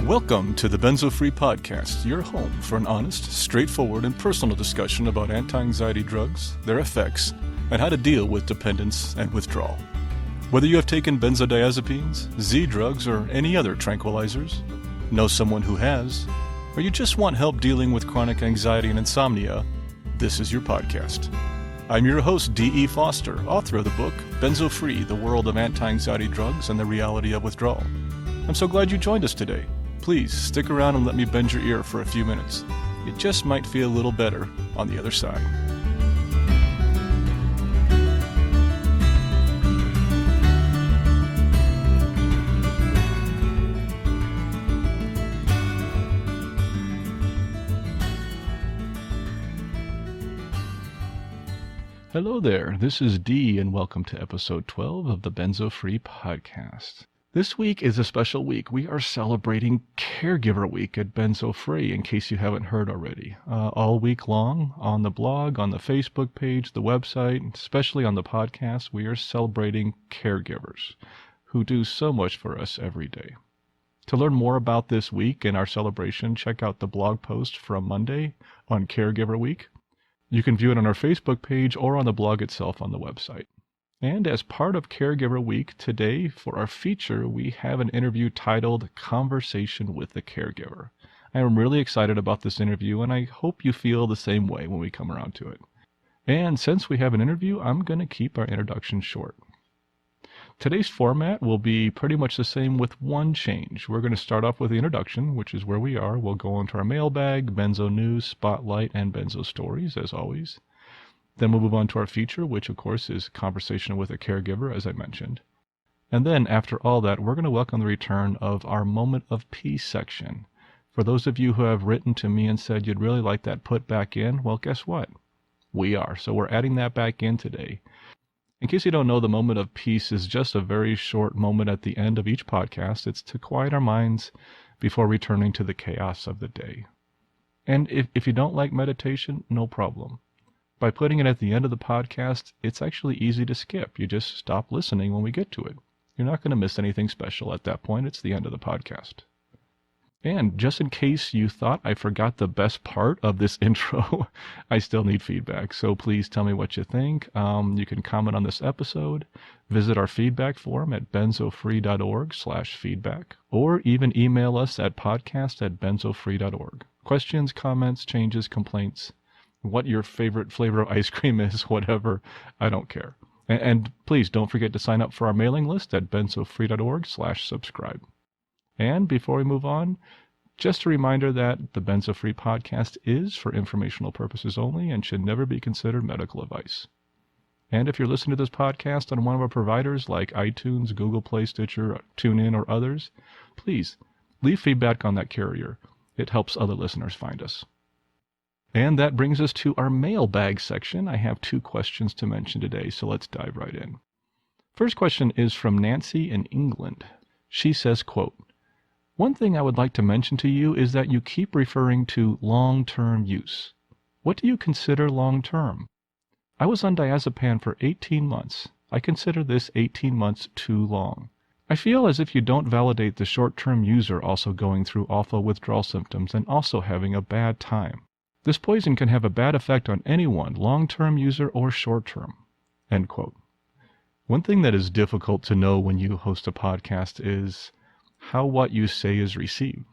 Welcome to the Benzo Free Podcast, your home for an honest, straightforward, and personal discussion about anti-anxiety drugs, their effects, and how to deal with dependence and withdrawal. Whether you have taken benzodiazepines, Z drugs, or any other tranquilizers, know someone who has, or you just want help dealing with chronic anxiety and insomnia, this is your podcast. I'm your host, D.E. Foster, author of the book, Benzo Free, The World of Anti-Anxiety Drugs and the Reality of Withdrawal. I'm so glad you joined us today. Please stick around and let me bend your ear for a few minutes. It just might feel a little better on the other side. Hello there, this is Dee, and welcome to episode 12 of the Benzo Free Podcast. This week is a special week. We are celebrating Caregiver Week at Benzo Free, in case you haven't heard already. All week long, on the blog, on the Facebook page, the website, especially on the podcast, we are celebrating caregivers who do so much for us every day. To learn more about this week and our celebration, check out the blog post from Monday on Caregiver Week. You can view it on our Facebook page or on the blog itself on the website. And as part of Caregiver Week, today for our feature, we have an interview titled Conversation with the Caregiver. I am really excited about this interview, and I hope you feel the same way when we come around to it. And since we have an interview, I'm going to keep our introduction short. Today's format will be pretty much the same with one change. We're going to start off with the introduction, which is where we are. We'll go into our Mailbag, Benzo News, Spotlight, and Benzo Stories, as always. Then we'll move on to our feature, which of course is Conversation with a Caregiver, as I mentioned. And then after all that, we're going to welcome the return of our Moment of Peace section. For those of you who have written to me and said you'd really like that put back in, well, guess what? We are. So we're adding that back in today. In case you don't know, the Moment of Peace is just a very short moment at the end of each podcast. It's to quiet our minds before returning to the chaos of the day. And if you don't like meditation, no problem. By putting it at the end of the podcast, it's actually easy to skip. You just stop listening when we get to it. You're not going to miss anything special at that point. It's the end of the podcast. And just in case you thought I forgot the best part of this intro, I still need feedback. So please tell me what you think. You can comment on this episode, visit our feedback form at benzofree.org/feedback, or even email us at podcast@benzofree.org. Questions, comments, changes, complaints, what your favorite flavor of ice cream is, whatever, I don't care. And please don't forget to sign up for our mailing list at benzofree.org/subscribe. And before we move on, just a reminder that the Benzo Free Podcast is for informational purposes only and should never be considered medical advice. And if you're listening to this podcast on one of our providers like iTunes, Google Play, Stitcher, TuneIn, or others, please leave feedback on that carrier. It helps other listeners find us. And that brings us to our mailbag section. I have 2 questions to mention today, so let's dive right in. First question is from Nancy in England. She says, quote, "One thing I would like to mention to you is that you keep referring to long-term use. What do you consider long-term? I was on diazepam for 18 months. I consider this 18 months too long. I feel as if you don't validate the short-term user also going through awful withdrawal symptoms and also having a bad time. This poison can have a bad effect on anyone, long-term user or short-term." End quote. One thing that is difficult to know when you host a podcast is how what you say is received.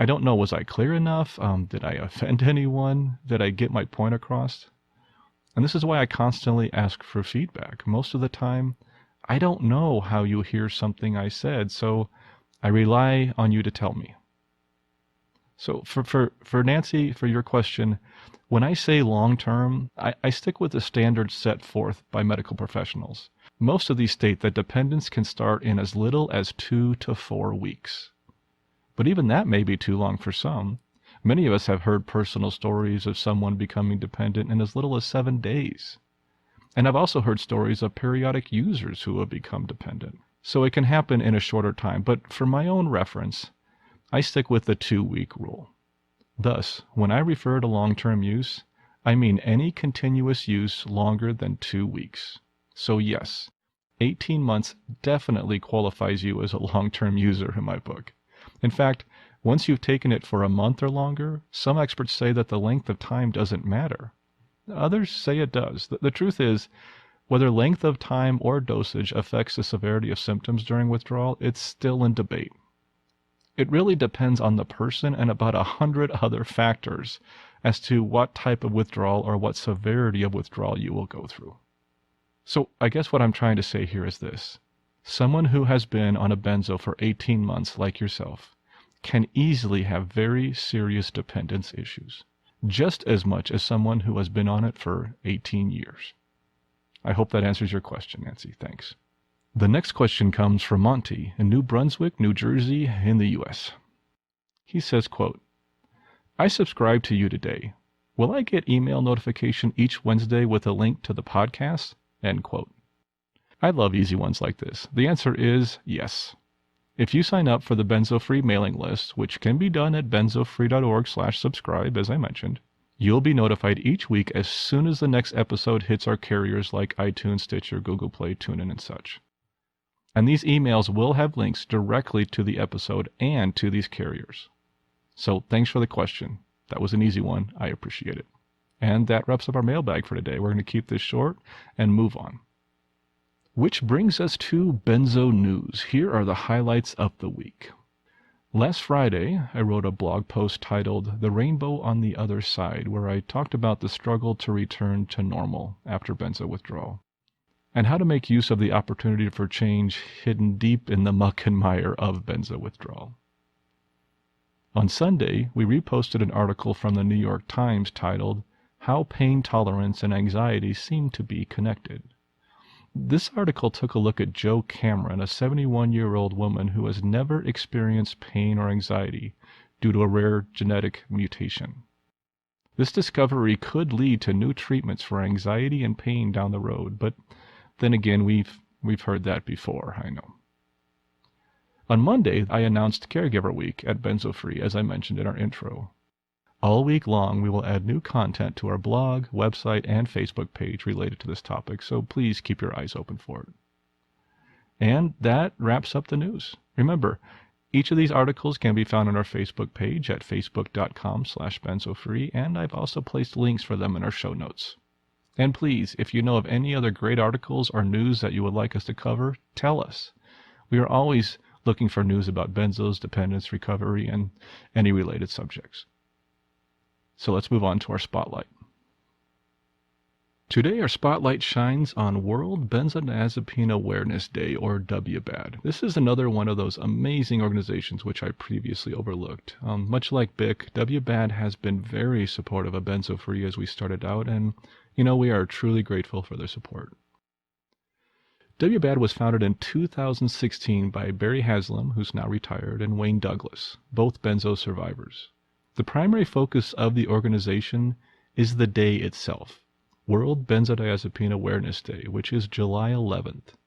I don't know, was I clear enough? Did I offend anyone? Did I get my point across? And this is why I constantly ask for feedback. Most of the time, I don't know how you hear something I said, so I rely on you to tell me. So for Nancy, for your question, when I say long-term, I stick with the standards set forth by medical professionals. Most of these state that dependence can start in as little as 2 to 4 weeks. But even that may be too long for some. Many of us have heard personal stories of someone becoming dependent in as little as 7 days. And I've also heard stories of periodic users who have become dependent. So it can happen in a shorter time, but for my own reference, I stick with the 2-week rule. Thus, when I refer to long-term use, I mean any continuous use longer than 2 weeks. So yes, 18 months definitely qualifies you as a long-term user in my book. In fact, Once you've taken it for a month or longer, some experts say that the length of time doesn't matter. Others say it does. The truth is, whether length of time or dosage affects the severity of symptoms during withdrawal, it's still in debate. It really depends on the person and about 100 other factors as to what type of withdrawal or what severity of withdrawal you will go through. So I guess what I'm trying to say here is this. Someone who has been on a benzo for 18 months like yourself can easily have very serious dependence issues, just as much as someone who has been on it for 18 years. I hope that answers your question, Nancy. Thanks. The next question comes from Monty in New Brunswick, New Jersey, in the U.S. He says, quote, I subscribe to you today. Will I get email notification each Wednesday with a link to the podcast? End quote. I love easy ones like this. The answer is yes. If you sign up for the Benzo Free mailing list, which can be done at benzofree.org/subscribe, as I mentioned, you'll be notified each week as soon as the next episode hits our carriers like iTunes, Stitcher, Google Play, TuneIn, and such. And these emails will have links directly to the episode and to these carriers. So thanks for the question. That was an easy one. I appreciate it. And that wraps up our mailbag for today. We're going to keep this short and move on. Which brings us to Benzo News. Here are the highlights of the week. Last Friday, I wrote a blog post titled The Rainbow on the Other Side, where I talked about the struggle to return to normal after benzo withdrawal, and how to make use of the opportunity for change hidden deep in the muck and mire of benzo withdrawal. On Sunday, we reposted an article from the New York Times titled How Pain Tolerance and Anxiety Seem to Be Connected. This article took a look at Jo Cameron, a 71-year-old woman who has never experienced pain or anxiety due to a rare genetic mutation. This discovery could lead to new treatments for anxiety and pain down the road, but then again, we've heard that before, I know. On Monday, I announced Caregiver Week at Benzo Free, as I mentioned in our intro. All week long, we will add new content to our blog, website, and Facebook page related to this topic, so please keep your eyes open for it. And that wraps up the news. Remember, each of these articles can be found on our Facebook page at facebook.com/benzofree, and I've also placed links for them in our show notes. And please, if you know of any other great articles or news that you would like us to cover, tell us. We are always looking for news about benzos, dependence, recovery, and any related subjects. So let's move on to our spotlight. Today our spotlight shines on World Benzodiazepine Awareness Day, or WBAD. This is another one of those amazing organizations which I previously overlooked. Much like BIC, WBAD has been very supportive of Benzo Free as we started out, and we are truly grateful for their support. WBAD was founded in 2016 by Barry Haslam, who's now retired, and Wayne Douglas, both benzo survivors. The primary focus of the organization is the day itself, World Benzodiazepine Awareness Day, which is July 11th.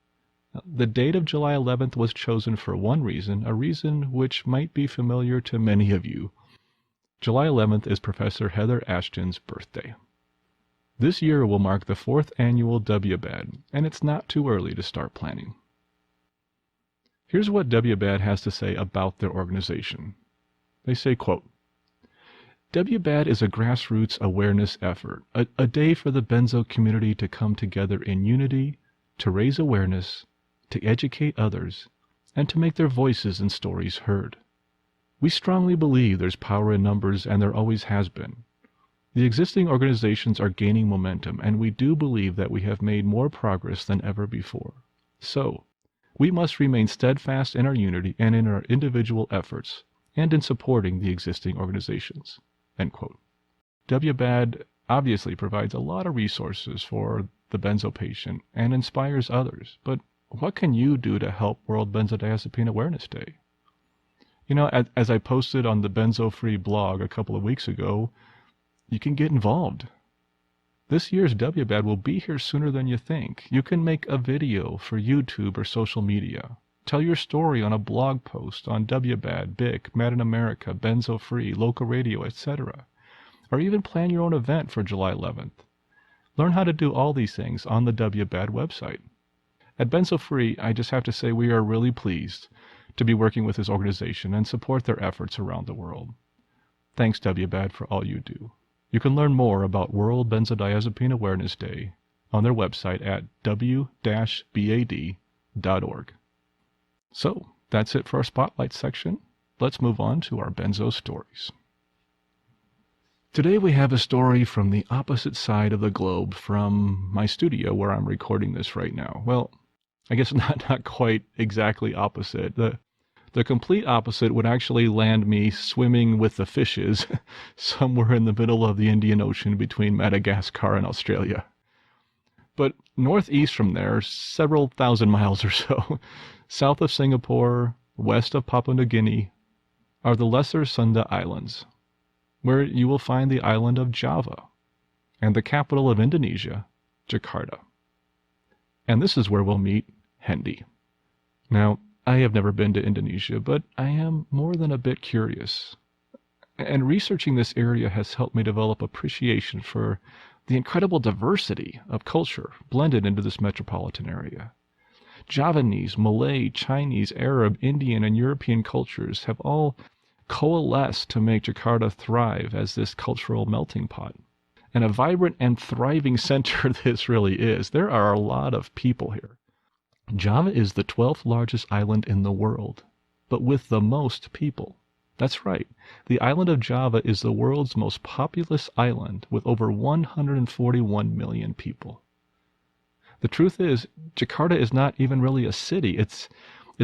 The date of July 11th was chosen for one reason, a reason which might be familiar to many of you. July 11th is Professor Heather Ashton's birthday. This year will mark the 4th annual WBAD, and it's not too early to start planning. Here's what WBAD has to say about their organization. They say, quote, WBAD is a grassroots awareness effort, a day for the benzo community to come together in unity, to raise awareness, to educate others, and to make their voices and stories heard. We strongly believe there's power in numbers, and there always has been. The existing organizations are gaining momentum, and we do believe that we have made more progress than ever before. So, we must remain steadfast in our unity and in our individual efforts, and in supporting the existing organizations. End quote. WBAD obviously provides a lot of resources for the benzo patient and inspires others, but what can you do to help World Benzodiazepine Awareness Day? As I posted on the Benzo Free blog a couple of weeks ago, you can get involved. This year's WBAD will be here sooner than you think. You can make a video for YouTube or social media. Tell your story on a blog post on WBAD, BIC, Mad in America, Benzo Free, local radio, etc. Or even plan your own event for July 11th. Learn how to do all these things on the WBAD website. At Benzo Free, I just have to say we are really pleased to be working with this organization and support their efforts around the world. Thanks, WBAD, for all you do. You can learn more about World Benzodiazepine Awareness Day on their website at w-bad.org. So, that's it for our Spotlight section. Let's move on to our Benzo stories. Today we have a story from the opposite side of the globe from my studio where I'm recording this right now. Well, I guess not quite exactly opposite. The complete opposite would actually land me swimming with the fishes somewhere in the middle of the Indian Ocean between Madagascar and Australia. But northeast from there, several thousand miles or so, south of Singapore, west of Papua New Guinea, are the Lesser Sunda Islands, where you will find the island of Java and the capital of Indonesia, Jakarta. And this is where we'll meet Hendy. Now, I have never been to Indonesia, but I am more than a bit curious. And researching this area has helped me develop appreciation for the incredible diversity of culture blended into this metropolitan area. Javanese, Malay, Chinese, Arab, Indian, and European cultures have all coalesced to make Jakarta thrive as this cultural melting pot. And a vibrant and thriving center this really is. There are a lot of people here. Java is the 12th largest island in the world, but with the most people. That's right. The island of Java is the world's most populous island with over 141 million people. The truth is, Jakarta is not even really a city. It's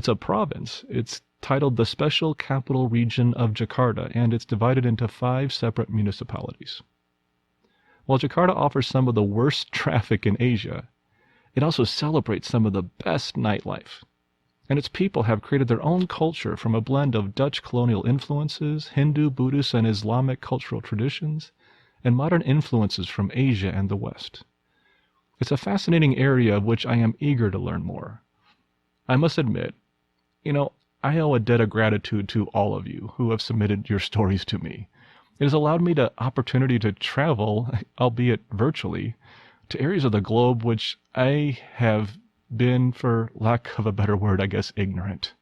a province. It's titled the Special Capital Region of Jakarta, and it's divided into 5 separate municipalities. While Jakarta offers some of the worst traffic in Asia, it also celebrates some of the best nightlife. And its people have created their own culture from a blend of Dutch colonial influences, Hindu, Buddhist, and Islamic cultural traditions, and modern influences from Asia and the West. It's a fascinating area of which I am eager to learn more. I must admit, I owe a debt of gratitude to all of you who have submitted your stories to me. It has allowed me the opportunity to travel, albeit virtually, to areas of the globe which I have been, for lack of a better word, I guess, ignorant.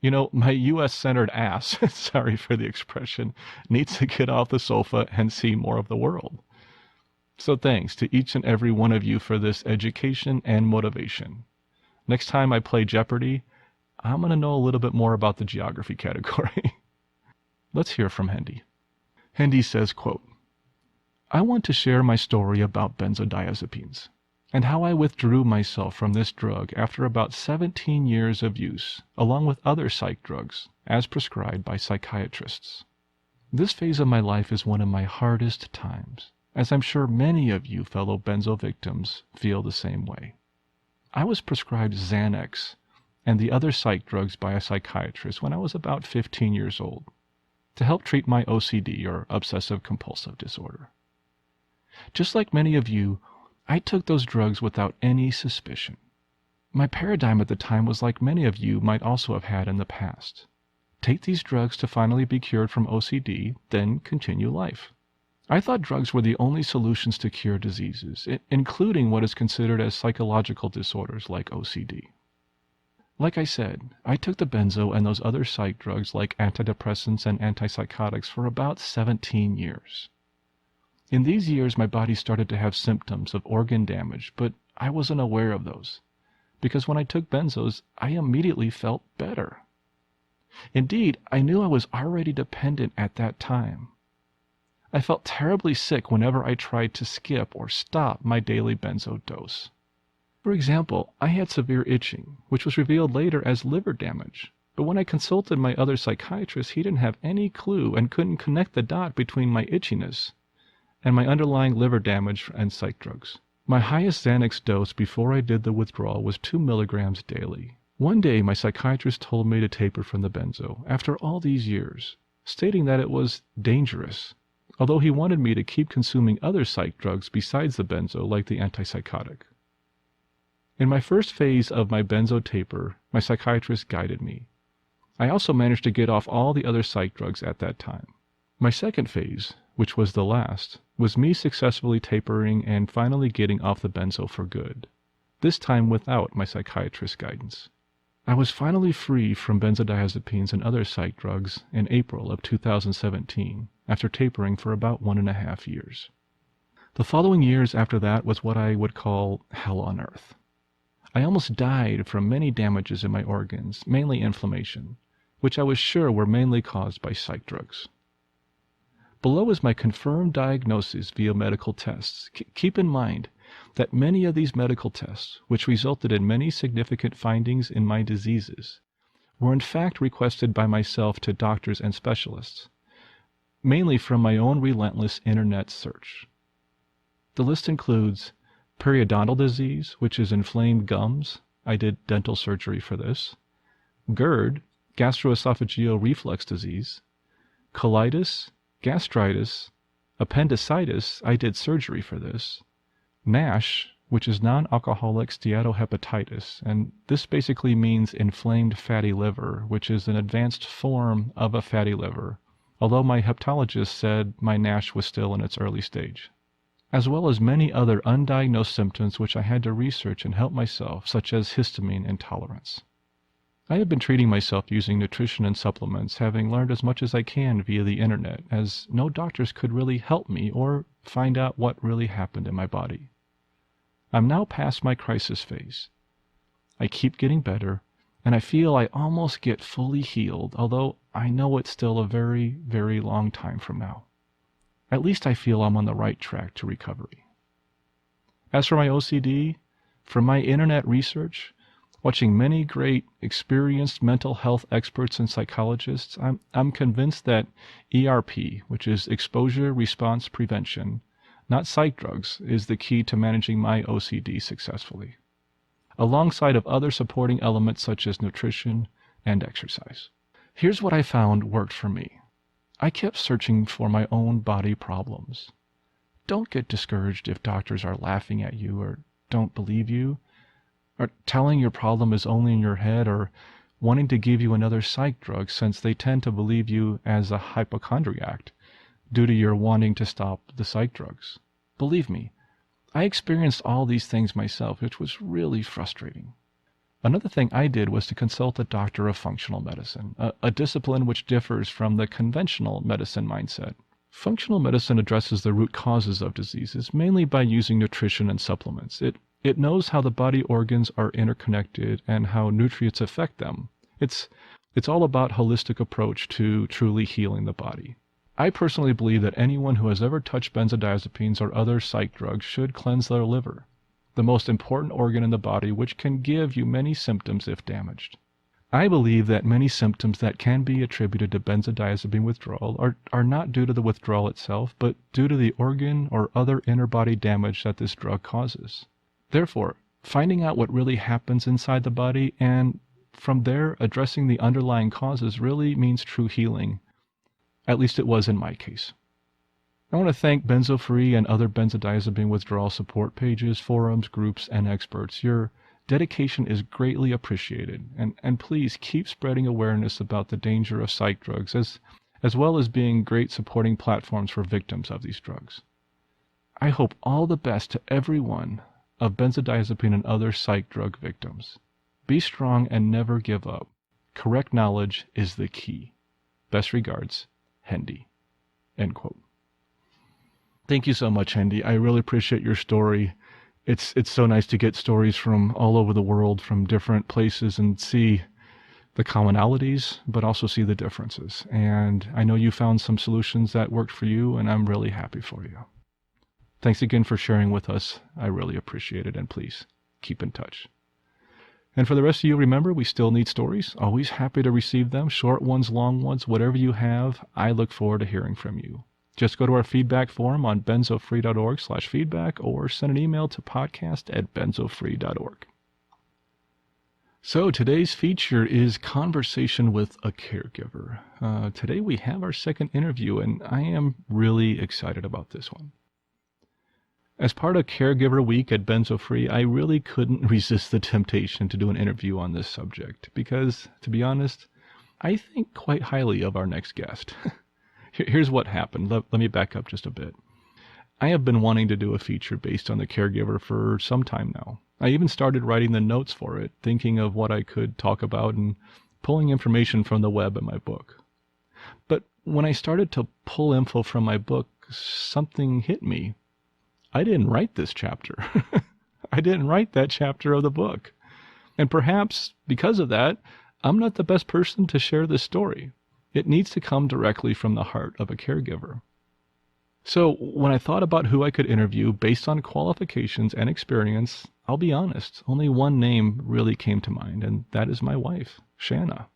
My U.S.-centered ass, sorry for the expression, needs to get off the sofa and see more of the world. So thanks to each and every one of you for this education and motivation. Next time I play Jeopardy, I'm going to know a little bit more about the geography category. Let's hear from Hendy. Hendy says, quote, I want to share my story about benzodiazepines and how I withdrew myself from this drug after about 17 years of use, along with other psych drugs, as prescribed by psychiatrists. This phase of my life is one of my hardest times, as I'm sure many of you fellow benzo victims feel the same way. I was prescribed Xanax and the other psych drugs by a psychiatrist when I was about 15 years old to help treat my OCD, or obsessive-compulsive disorder. Just like many of you, I took those drugs without any suspicion. My paradigm at the time was like many of you might also have had in the past. Take these drugs to finally be cured from OCD, then continue life. I thought drugs were the only solutions to cure diseases, including what is considered as psychological disorders like OCD. Like I said, I took the benzo and those other psych drugs like antidepressants and antipsychotics for about 17 years. In these years, my body started to have symptoms of organ damage, but I wasn't aware of those, because when I took benzos, I immediately felt better. Indeed, I knew I was already dependent at that time. I felt terribly sick whenever I tried to skip or stop my daily benzo dose. For example, I had severe itching, which was revealed later as liver damage. But when I consulted my other psychiatrist, he didn't have any clue and couldn't connect the dot between my itchiness and my underlying liver damage and psych drugs. My highest Xanax dose before I did the withdrawal was 2 milligrams daily. One day, my psychiatrist told me to taper from the benzo after all these years, stating that it was dangerous, although he wanted me to keep consuming other psych drugs besides the benzo, like the antipsychotic. In my first phase of my benzo taper, my psychiatrist guided me. I also managed to get off all the other psych drugs at that time. My second phase, which was the last, was me successfully tapering and finally getting off the benzo for good, this time without my psychiatrist's guidance. I was finally free from benzodiazepines and other psych drugs in April of 2017 after tapering for about 1.5 years. The following years after that was what I would call hell on earth. I almost died from many damages in my organs, mainly inflammation, which I was sure were mainly caused by psych drugs. Below is my confirmed diagnosis via medical tests. Keep in mind that many of these medical tests, which resulted in many significant findings in my diseases, were in fact requested by myself to doctors and specialists, mainly from my own relentless internet search. The list includes periodontal disease, which is inflamed gums. I did dental surgery for this. GERD, gastroesophageal reflux disease. Colitis, gastritis, appendicitis. I did surgery for this. NASH, which is non-alcoholic steatohepatitis, and this basically means inflamed fatty liver, which is an advanced form of a fatty liver, although my hepatologist said my NASH was still in its early stage, as well as many other undiagnosed symptoms which I had to research and help myself, such as histamine intolerance. I have been treating myself using nutrition and supplements, having learned as much as I can via the internet, as no doctors could really help me or find out what really happened in my body. I'm now past my crisis phase. I keep getting better, and I feel I almost get fully healed, although I know it's still a very, very long time from now. At least I feel I'm on the right track to recovery. As for my OCD, from my internet research, watching many great, experienced mental health experts and psychologists, I'm convinced that ERP, which is exposure response prevention, not psych drugs, is the key to managing my OCD successfully, alongside of other supporting elements such as nutrition and exercise. Here's what I found worked for me. I kept searching for my own body problems. Don't get discouraged if doctors are laughing at you or don't believe you, or telling your problem is only in your head, or wanting to give you another psych drug since they tend to believe you as a hypochondriac due to your wanting to stop the psych drugs. Believe me, I experienced all these things myself, which was really frustrating. Another thing I did was to consult a doctor of functional medicine, a discipline which differs from the conventional medicine mindset. Functional medicine addresses the root causes of diseases, mainly by using nutrition and supplements. It knows how the body organs are interconnected and how nutrients affect them. It's all about holistic approach to truly healing the body. I personally believe that anyone who has ever touched benzodiazepines or other psych drugs should cleanse their liver, the most important organ in the body, which can give you many symptoms if damaged. I believe that many symptoms that can be attributed to benzodiazepine withdrawal are not due to the withdrawal itself, but due to the organ or other inner body damage that this drug causes. Therefore, finding out what really happens inside the body and from there addressing the underlying causes really means true healing. At least it was in my case. I want to thank Benzo Free and other benzodiazepine withdrawal support pages, forums, groups, and experts. Your dedication is greatly appreciated, and please keep spreading awareness about the danger of psych drugs, as well as being great supporting platforms for victims of these drugs. I hope all the best to everyone of benzodiazepine and other psych drug victims. Be strong and never give up. Correct knowledge is the key. Best regards, Hendy. End quote. Thank you so much, Hendy. I really appreciate your story. It's so nice to get stories from all over the world, from different places, and see the commonalities, but also see the differences. And I know you found some solutions that worked for you, and I'm really happy for you. Thanks again for sharing with us. I really appreciate it, and please keep in touch. And for the rest of you, remember, we still need stories. Always happy to receive them, short ones, long ones, whatever you have. I look forward to hearing from you. Just go to our feedback forum on benzofree.org/feedback or send an email to podcast@benzofree.org. So today's feature is Conversation with a Caregiver. Today we have our second interview, and I am really excited about this one. As part of Caregiver Week at Benzo Free, I really couldn't resist the temptation to do an interview on this subject because, to be honest, I think quite highly of our next guest. Here's what happened. Let me back up just a bit. I have been wanting to do a feature based on the caregiver for some time now. I even started writing the notes for it, thinking of what I could talk about and pulling information from the web in my book. But when I started to pull info from my book, something hit me. I didn't write this chapter. I didn't write that chapter of the book. And perhaps because of that, I'm not the best person to share this story. It needs to come directly from the heart of a caregiver. So when I thought about who I could interview based on qualifications and experience, I'll be honest, only one name really came to mind, and that is my wife, Shana.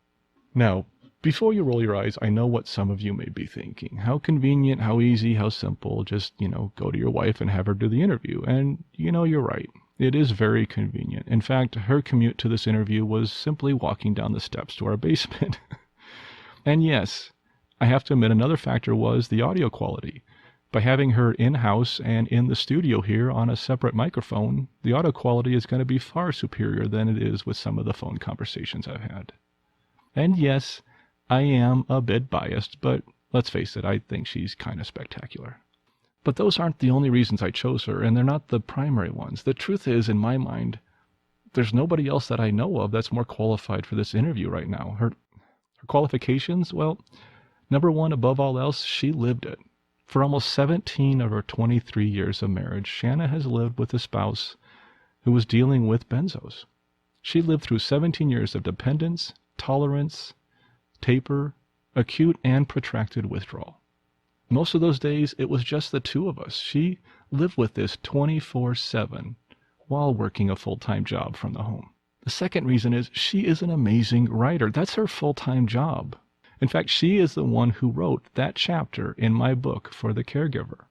Now, before you roll your eyes, I know what some of you may be thinking. How convenient, how easy, how simple. Just, go to your wife and have her do the interview. And, you're right. It is very convenient. In fact, her commute to this interview was simply walking down the steps to our basement. And yes, I have to admit another factor was the audio quality. By having her in-house and in the studio here on a separate microphone, the audio quality is going to be far superior than it is with some of the phone conversations I've had. And yes, I am a bit biased, but let's face it, I think she's kind of spectacular. But those aren't the only reasons I chose her, and they're not the primary ones. The truth is, in my mind, there's nobody else that I know of that's more qualified for this interview right now. Her qualifications, well, number one, above all else, she lived it. For almost 17 of her 23 years of marriage, Shana has lived with a spouse who was dealing with benzos. She lived through 17 years of dependence, tolerance, taper, acute and protracted withdrawal. Most of those days, it was just the two of us. She lived with this 24/7 while working a full-time job from the home. The second reason is she is an amazing writer. That's her full-time job. In fact, she is the one who wrote that chapter in my book for the caregiver.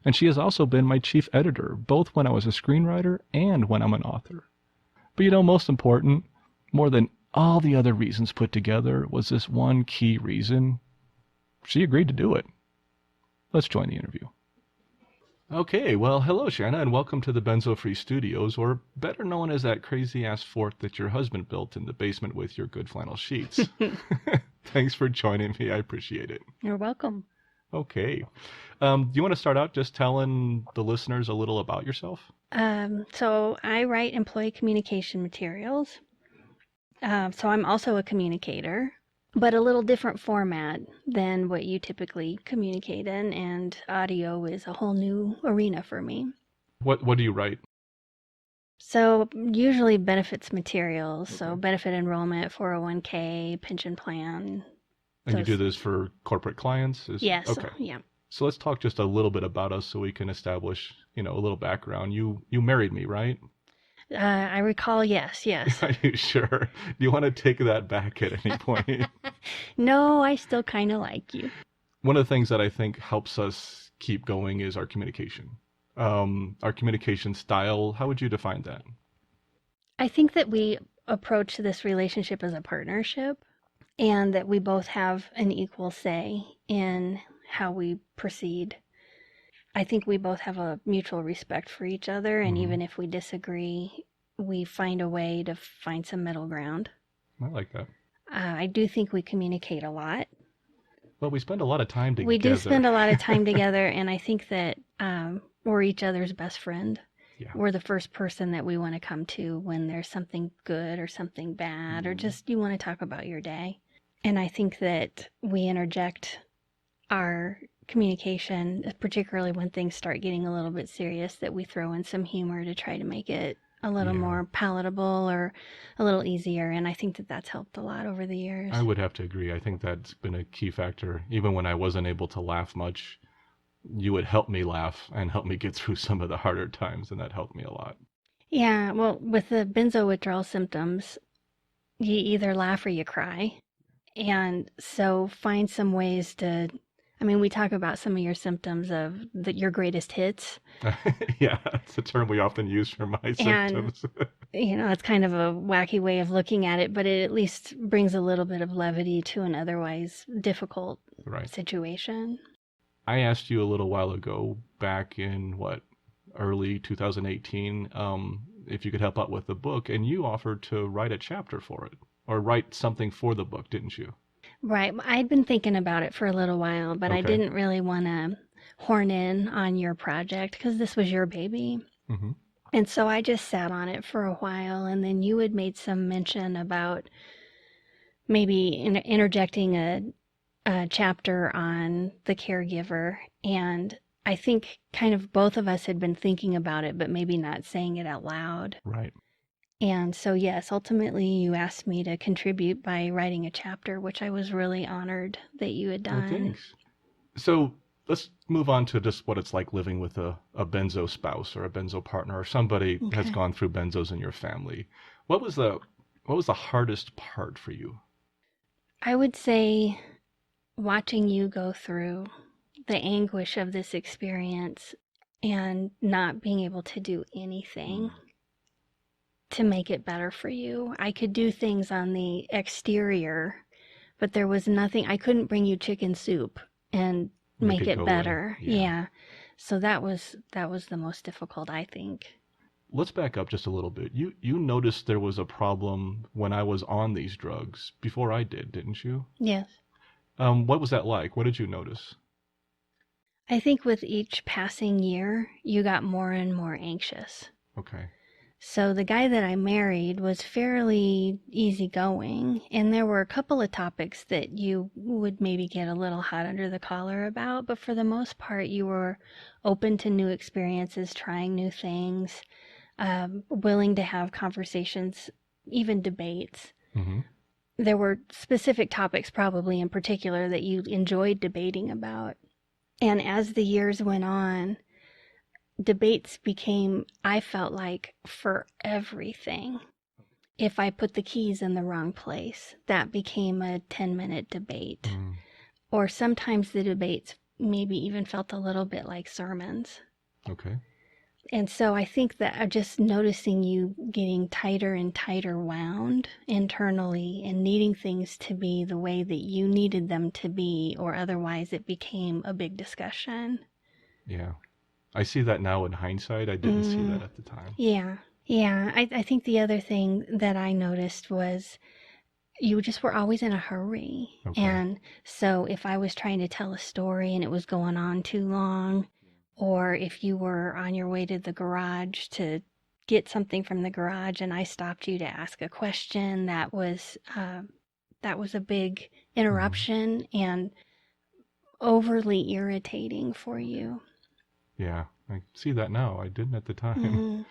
And she has also been my chief editor, both when I was a screenwriter and when I'm an author. But most important, more than all the other reasons put together, was this one key reason. She agreed to do it. Let's join the interview. Okay, well, hello, Shana, and welcome to the Benzo Free Studios, or better known as that crazy-ass fort that your husband built in the basement with your good flannel sheets. Thanks for joining me. I appreciate it. You're welcome. Okay. Do you want to start out just telling the listeners a little about yourself? So I write employee communication materials. So I'm also a communicator, but a little different format than what you typically communicate in, and audio is a whole new arena for me. What do you write? So usually benefits materials, Okay. So benefit enrollment, 401k, pension plan. And you do this for corporate clients? Yes. Okay. Yeah. So let's talk just a little bit about us so we can establish, a little background. You married me, right? I recall, yes. Are you sure? Do you want to take that back at any point? No, I still kind of like you. One of the things that I think helps us keep going is our communication. Our communication style. How would you define that? I think that we approach this relationship as a partnership, and that we both have an equal say in how we proceed. I think we both have a mutual respect for each other, and even if we disagree, we find a way to find some middle ground. I like that. I do think we communicate a lot. Well, we spend a lot of time together. We do spend a lot of time together, and I think that we're each other's best friend. Yeah. We're the first person that we want to come to when there's something good or something bad, or just you want to talk about your day. And I think that we interject our communication, particularly when things start getting a little bit serious, that we throw in some humor to try to make it a little more palatable or a little easier. And I think that that's helped a lot over the years. I would have to agree. I think that's been a key factor. Even when I wasn't able to laugh much, you would help me laugh and help me get through some of the harder times, and that helped me a lot. Yeah, well, with the benzo withdrawal symptoms, you either laugh or you cry. And so find some ways to, we talk about some of your symptoms of your greatest hits. Yeah, that's a term we often use for my symptoms. It's kind of a wacky way of looking at it, but it at least brings a little bit of levity to an otherwise difficult situation. I asked you a little while ago, back in early 2018, if you could help out with the book, and you offered to write a chapter for it, or write something for the book, didn't you? Right. I'd been thinking about it for a little while, but I didn't really want to horn in on your project because this was your baby. And so I just sat on it for a while, and then you had made some mention about maybe interjecting a chapter on the caregiver. And I think kind of both of us had been thinking about it, but maybe not saying it out loud. Right. And so, yes, ultimately you asked me to contribute by writing a chapter, which I was really honored that you had done. Well, thanks. So let's move on to just what it's like living with a benzo spouse or a benzo partner or somebody has Okay. gone through benzos in your family. What was the hardest part for you? I would say watching you go through the anguish of this experience and not being able to do anything to make it better for you. I could do things on the exterior, but there was nothing. I couldn't bring you chicken soup and make it go better. away. Yeah. So that was the most difficult, I think. Let's back up just a little bit. You noticed there was a problem when I was on these drugs before I did, didn't you? Yes. What was that like? What did you notice? I think with each passing year, you got more and more anxious. Okay. So the guy that I married was fairly easygoing, and there were a couple of topics that you would maybe get a little hot under the collar about, but for the most part, you were open to new experiences, trying new things, willing to have conversations, even debates. Mm-hmm. There were specific topics probably in particular that you enjoyed debating about. And as the years went on, debates became, I felt like, for everything. If I put the keys in the wrong place, that became a 10-minute debate. Or sometimes the debates maybe even felt a little bit like sermons. Okay. And so I think that just noticing you getting tighter and tighter wound internally and needing things to be the way that you needed them to be, or otherwise it became a big discussion. Yeah. I see that now in hindsight. I didn't see that at the time. Yeah. I think the other thing that I noticed was you just were always in a hurry. Okay. And so if I was trying to tell a story and it was going on too long, or if you were on your way to the garage to get something from the garage and I stopped you to ask a question, that was a big interruption and overly irritating for you. Yeah, I see that now. I didn't at the time.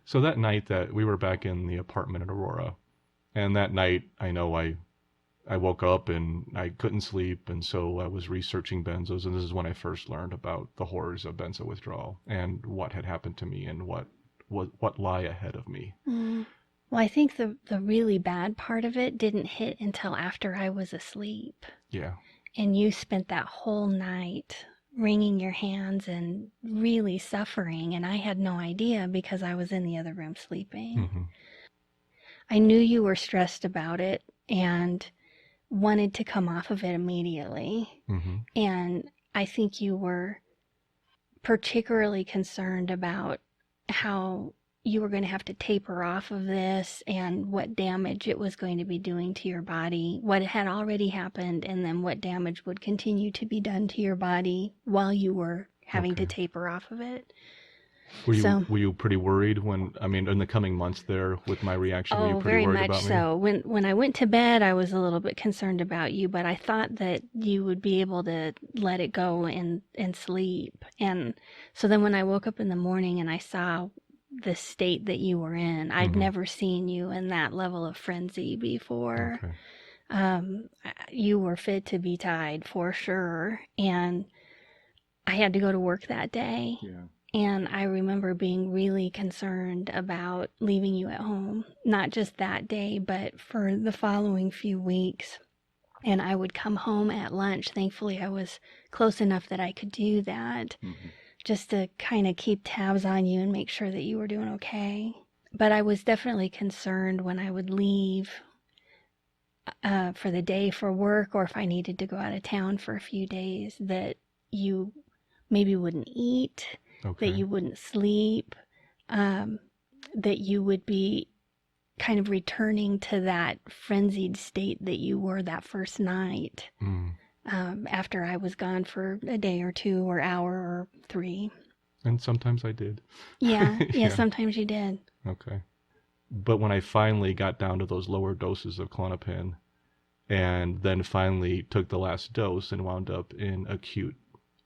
So that night that we were back in the apartment in Aurora, and that night I know I woke up and I couldn't sleep, and so I was researching benzos, and this is when I first learned about the horrors of benzo withdrawal and what had happened to me and what lie ahead of me. Well, I think the really bad part of it didn't hit until after I was asleep. Yeah. And you spent that whole night wringing your hands and really suffering, and I had no idea because I was in the other room sleeping. Mm-hmm. I knew you were stressed about it and wanted to come off of it immediately. Mm-hmm. And I think you were particularly concerned about how you were going to have to taper off of this and what damage it was going to be doing to your body, what had already happened, and then what damage would continue to be done to your body while you were having to taper off of it. Were you pretty worried in the coming months there with my reaction? Were you pretty worried about me? Oh, very much so. When I went to bed, I was a little bit concerned about you, but I thought that you would be able to let it go and sleep. And so then when I woke up in the morning and I saw the state that you were in, I'd never seen you in that level of frenzy before. Okay. You were fit to be tied for sure. And I had to go to work that day. Yeah. And I remember being really concerned about leaving you at home, not just that day, but for the following few weeks. And I would come home at lunch. Thankfully, I was close enough that I could do that, just to kind of keep tabs on you and make sure that you were doing okay. But I was definitely concerned when I would leave for the day for work, or if I needed to go out of town for a few days, that you maybe wouldn't eat, that you wouldn't sleep, that you would be kind of returning to that frenzied state that you were that first night after I was gone for a day or two or hour or 3. And sometimes I did. Yeah, Yeah. sometimes you did. Okay. But when I finally got down to those lower doses of Klonopin and then finally took the last dose and wound up in acute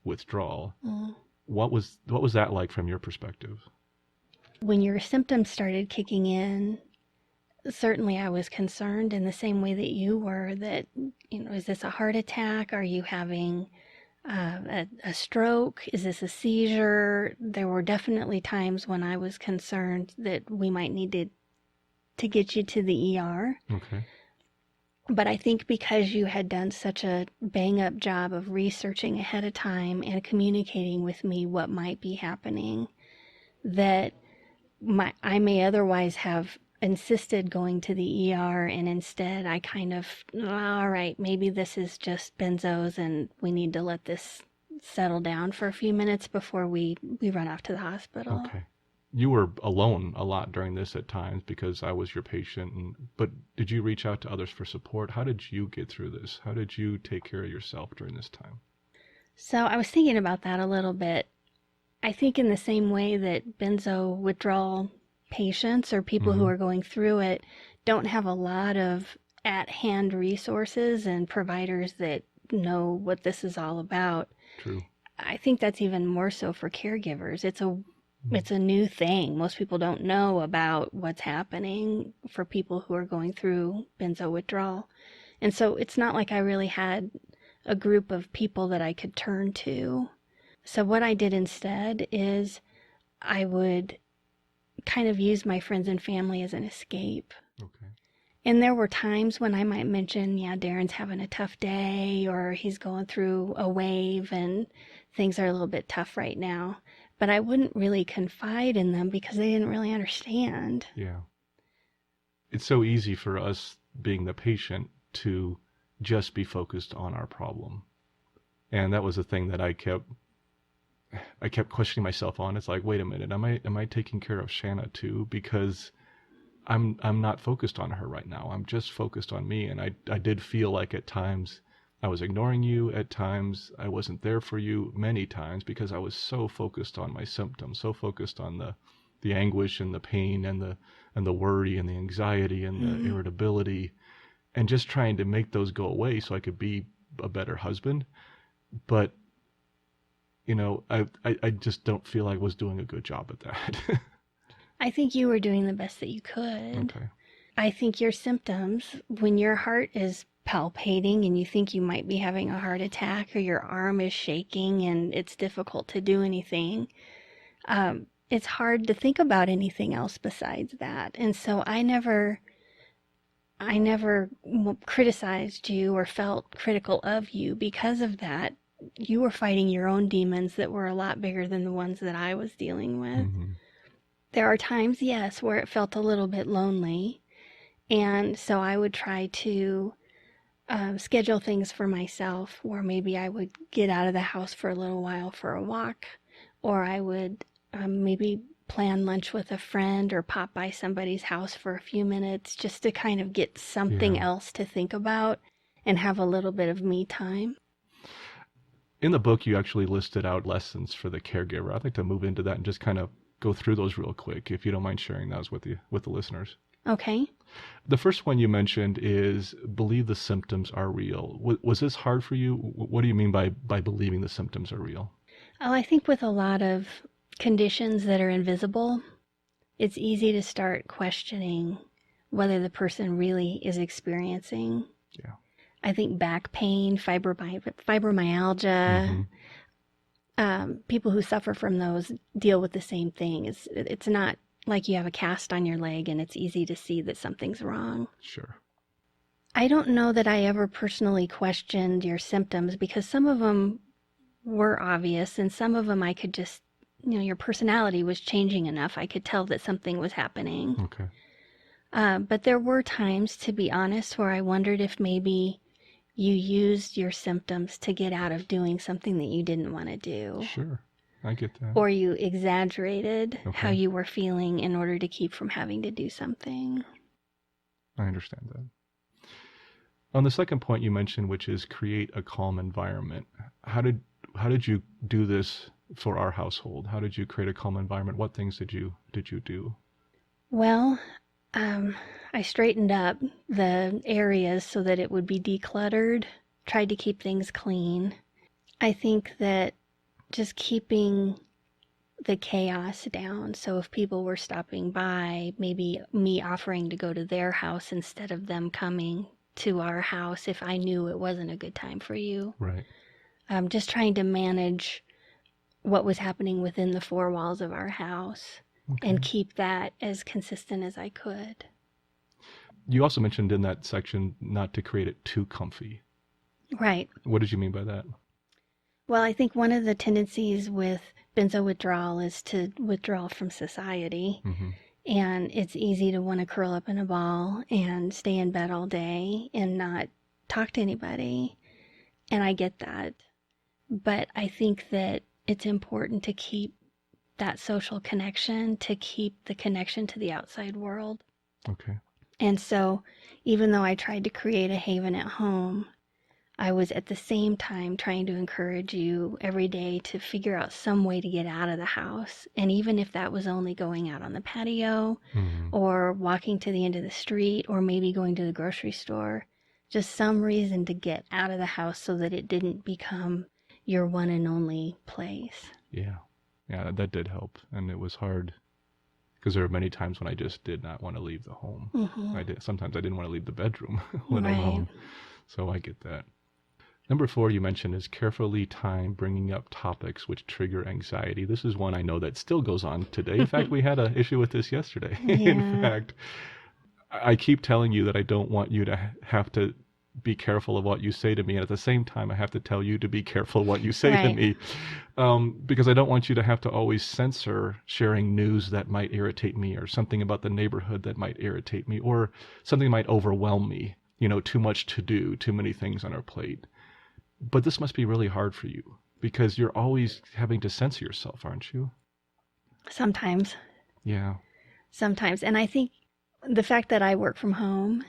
withdrawal, Mm. what was that like from your perspective? When your symptoms started kicking in, certainly I was concerned in the same way that you were, that, is this a heart attack? Are you having a stroke? Is this a seizure? There were definitely times when I was concerned that we might need to get you to the ER. Okay. But I think because you had done such a bang-up job of researching ahead of time and communicating with me what might be happening, that I may otherwise have insisted going to the ER, and instead I kind of, all right, maybe this is just benzos and we need to let this settle down for a few minutes before we run off to the hospital. Okay. You were alone a lot during this at times because I was your patient, but did you reach out to others for support? How did you get through this? How did you take care of yourself during this time? So I was thinking about that a little bit. I think in the same way that benzo withdrawal patients or people who are going through it don't have a lot of at-hand resources and providers that know what this is all about. True. I think that's even more so for caregivers. It's a new thing. Most people don't know about what's happening for people who are going through benzo withdrawal. And so it's not like I really had a group of people that I could turn to. So what I did instead is I would kind of use my friends and family as an escape. Okay. And there were times when I might mention, yeah, Darren's having a tough day, or he's going through a wave and things are a little bit tough right now. But I wouldn't really confide in them because they didn't really understand. Yeah. It's so easy for us, being the patient, to just be focused on our problem. And that was the thing that I kept questioning myself on. It's like, wait a minute, am I taking care of Shana too? Because I'm not focused on her right now. I'm just focused on me. And I did feel like at times I was ignoring you. At times I wasn't there for you, many times, because I was so focused on my symptoms, so focused on the anguish and the pain and the worry and the anxiety and the irritability, and just trying to make those go away so I could be a better husband. But I just don't feel I was doing a good job at that. I think you were doing the best that you could. Okay. I think your symptoms, when your heart is palpating and you think you might be having a heart attack, or your arm is shaking and it's difficult to do anything, it's hard to think about anything else besides that. And so I never criticized you or felt critical of you because of that. You were fighting your own demons that were a lot bigger than the ones that I was dealing with. There are times, yes, where it felt a little bit lonely. And so I would try to schedule things for myself, where maybe I would get out of the house for a little while for a walk, or I would maybe plan lunch with a friend or pop by somebody's house for a few minutes just to kind of get something else to think about and have a little bit of me time. In the book, you actually listed out lessons for the caregiver. I'd like to move into that and just kind of go through those real quick, if you don't mind sharing those with the listeners. Okay. The first one you mentioned is believe the symptoms are real. Was this hard for you? What do you mean by believing the symptoms are real? Oh, I think with a lot of conditions that are invisible, it's easy to start questioning whether the person really is experiencing. Yeah. I think back pain, fibromyalgia, people who suffer from those deal with the same thing. It's not like you have a cast on your leg and it's easy to see that something's wrong. Sure. I don't know that I ever personally questioned your symptoms, because some of them were obvious and some of them I could just, your personality was changing enough. I could tell that something was happening. Okay. But there were times, to be honest, where I wondered if maybe you used your symptoms to get out of doing something that you didn't want to do. Sure. I get that. Or you exaggerated how you were feeling in order to keep from having to do something. I understand that. On the second point you mentioned, which is create a calm environment, how did you do this for our household? How did you create a calm environment? What things did you do? Well, I straightened up the areas so that it would be decluttered, tried to keep things clean. I think that just keeping the chaos down. So if people were stopping by, maybe me offering to go to their house instead of them coming to our house if I knew it wasn't a good time for you. Right. Just trying to manage what was happening within the four walls of our house and keep that as consistent as I could. You also mentioned in that section not to create it too comfy. Right. What did you mean by that? Well, I think one of the tendencies with benzo withdrawal is to withdraw from society. Mm-hmm. And it's easy to want to curl up in a ball and stay in bed all day and not talk to anybody. And I get that. But I think that it's important to keep that social connection, to keep the connection to the outside world. Okay. And so even though I tried to create a haven at home, I was at the same time trying to encourage you every day to figure out some way to get out of the house. And even if that was only going out on the patio or walking to the end of the street or maybe going to the grocery store, just some reason to get out of the house so that it didn't become your one and only place. Yeah. Yeah, that did help. And it was hard because there were many times when I just did not want to leave the home. Mm-hmm. Sometimes I didn't want to leave the bedroom, let Right. alone. So I get that. Number 4 you mentioned is carefully time bringing up topics which trigger anxiety. This is one I know that still goes on today. In fact, we had an issue with this yesterday. Yeah. In fact, I keep telling you that I don't want you to have to be careful of what you say to me. And at the same time, I have to tell you to be careful what you say to me. Because I don't want you to have to always censor sharing news that might irritate me or something about the neighborhood that might irritate me or something that might overwhelm me. You know, too much to do, too many things on our plate. But this must be really hard for you because you're always having to censor yourself, aren't you? Sometimes. Yeah. Sometimes. And I think the fact that I work from home,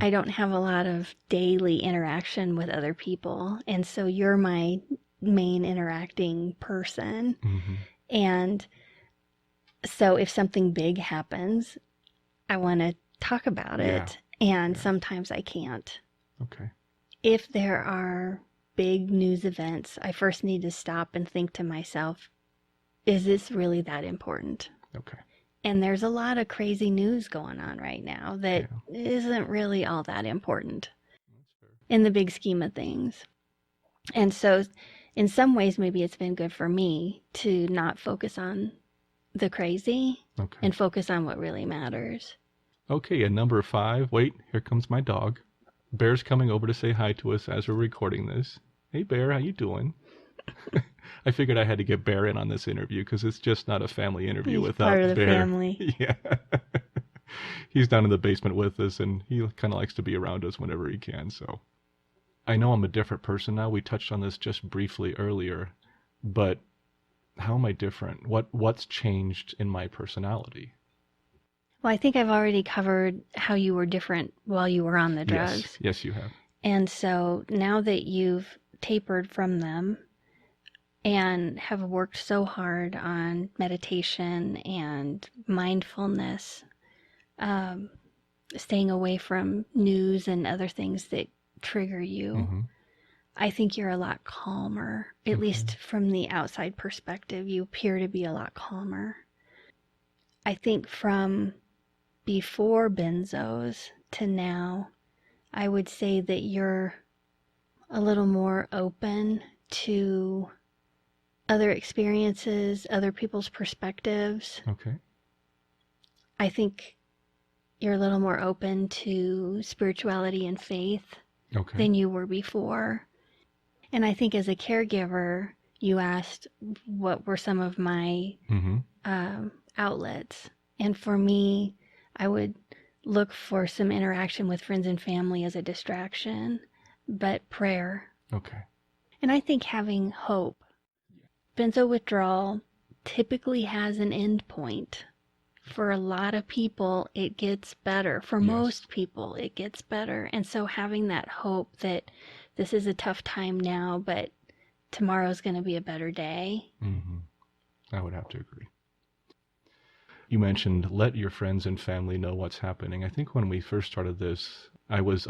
I don't have a lot of daily interaction with other people. And so you're my main interacting person. And so if something big happens, I want to talk about it. And sometimes I can't. Okay. If there are big news events, I first need to stop and think to myself, is this really that important? Okay. And there's a lot of crazy news going on right now that isn't really all that important in the big scheme of things. And so in some ways, maybe it's been good for me to not focus on the crazy and focus on what really matters. Okay, and number 5, wait, here comes my dog. Bear's coming over to say hi to us as we're recording this. Hey, Bear, how you doing? I figured I had to get Bear in on this interview because it's just not a family interview without part of the Bear. Family. Yeah. He's down in the basement with us, and he kind of likes to be around us whenever he can. So I know I'm a different person now. We touched on this just briefly earlier, but how am I different? What's changed in my personality? Well, I think I've already covered how you were different while you were on the drugs. Yes, you have. And so now that you've tapered from them and have worked so hard on meditation and mindfulness, staying away from news and other things that trigger you, I think you're a lot calmer, at least from the outside perspective. You appear to be a lot calmer. I think from before benzos to now, I would say that you're a little more open to other experiences, other people's perspectives. Okay. I think you're a little more open to spirituality and faith than you were before. And I think as a caregiver, you asked what were some of my outlets. And for me, I would look for some interaction with friends and family as a distraction, but prayer. Okay. And I think having hope. Benzo withdrawal typically has an end point. For a lot of people, it gets better. For most people, it gets better. And so having that hope that this is a tough time now, but tomorrow's going to be a better day. Mm-hmm. I would have to agree. You mentioned let your friends and family know what's happening. I think when we first started this, I was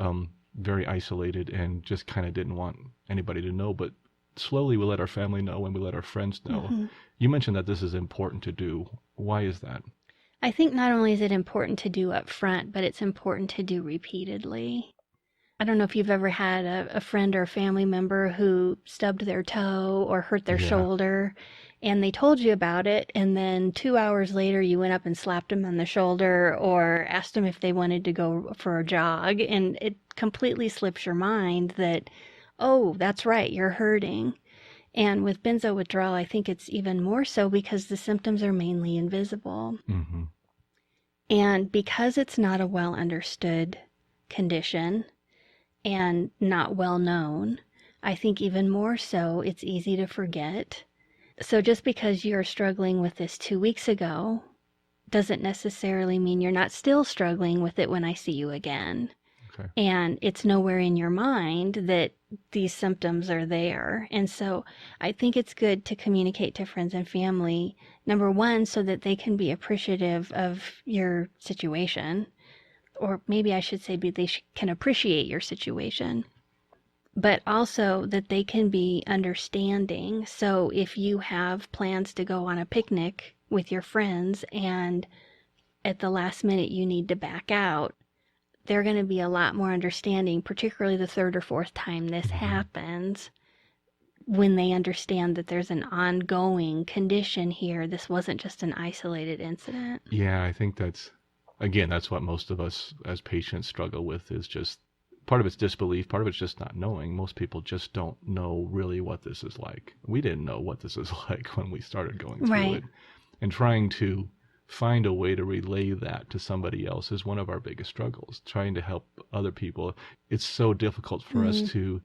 very isolated and just kind of didn't want anybody to know. But slowly we let our family know and we let our friends know. Mm-hmm. You mentioned that this is important to do. Why is that? I think not only is it important to do up front, but it's important to do repeatedly. I don't know if you've ever had a friend or a family member who stubbed their toe or hurt their shoulder, and they told you about it, and then 2 hours later you went up and slapped them on the shoulder or asked them if they wanted to go for a jog, and it completely slips your mind that, oh, that's right, you're hurting. And with benzo withdrawal, I think it's even more so because the symptoms are mainly invisible. Mm-hmm. And because it's not a well understood condition and not well known, I think even more so it's easy to forget. So just because you're struggling with this 2 weeks ago doesn't necessarily mean you're not still struggling with it when I see you again. Okay. And it's nowhere in your mind that these symptoms are there. And so I think it's good to communicate to friends and family, number one, so that they can be appreciative of your situation. Or maybe I should say they can appreciate your situation. But also that they can be understanding. So if you have plans to go on a picnic with your friends and at the last minute you need to back out, they're going to be a lot more understanding, particularly the third or fourth time this happens, when they understand that there's an ongoing condition here. This wasn't just an isolated incident. Yeah, I think that's what most of us as patients struggle with, is just part of it's disbelief, part of it's just not knowing. Most people just don't know really what this is like. We didn't know what this is like when we started going through it. And trying to find a way to relay that to somebody else is one of our biggest struggles, trying to help other people. It's so difficult for us to